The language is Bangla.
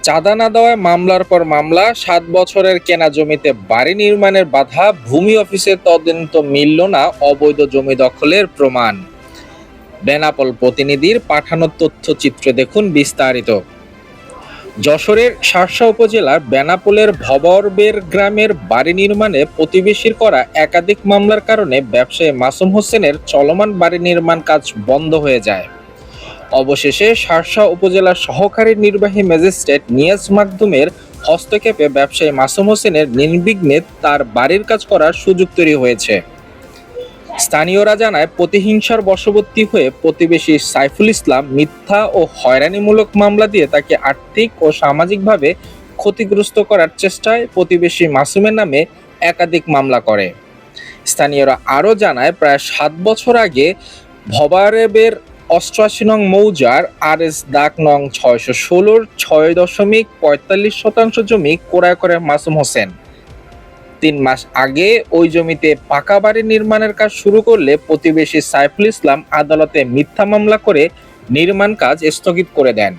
চাঁদা না দেওয়ায় মামলার পর মামলা, ৭ বছরের কেনা জমিতে বাড়ি নির্মাণের বাধা, ভূমি অফিসের তদন্ত মিলল না অবৈধ জমি দখলের প্রমাণ। বেনাপোল প্রতিনিধির পাঠানো তথ্যচিত্রে দেখুন বিস্তারিত। যশোরের শার্শা উপজেলার বেনাপোলের ভবরবের গ্রামের বাড়ি নির্মাণে প্রতিবেশীর করা একাধিক মামলার কারণে ব্যবসায়ী মাসুম হোসেনের চলমান বাড়ি নির্মাণ কাজ বন্ধ হয়ে যায়। অবশেষে শার্শা উপজেলার সহকারী নির্বাহী ম্যাজিস্ট্রেট নিয়াজ মাকদুমের হস্তক্ষেপে ব্যবসায়ী মাসুম হোসেনের নির্বিঘ্নে তার বাড়ির কাজ করার সুযোগ তৈরি হয়েছে। স্থানীয়রা জানায়, প্রতিহিংসার বশবর্তী হয়ে প্রতিবেশী সাইফুল ইসলাম মিথ্যা ও হয়রানিমূলক মামলা দিয়ে তাকে আর্থিক ও সামাজিকভাবে ক্ষতিগ্রস্ত করার চেষ্টায় প্রতিবেশী মাসুমের নামে একাধিক মামলা করে। স্থানীয়রা আরও জানায়, প্রায় ৭ বছর আগে ভবারেবের ৮৮ নং মৌজার RS দাগ নং ৬১৬-র ৬.৪৫% জমি ক্রয় করে মাসুম হোসেন। ৩ মাস আগে ওই জমিতে পাকা বাড়ি নির্মাণের কাজ শুরু করলে প্রতিবেশী সাইফুল ইসলাম আদালতে মিথ্যা মামলা করে নির্মাণ কাজ স্থগিত করে দেন।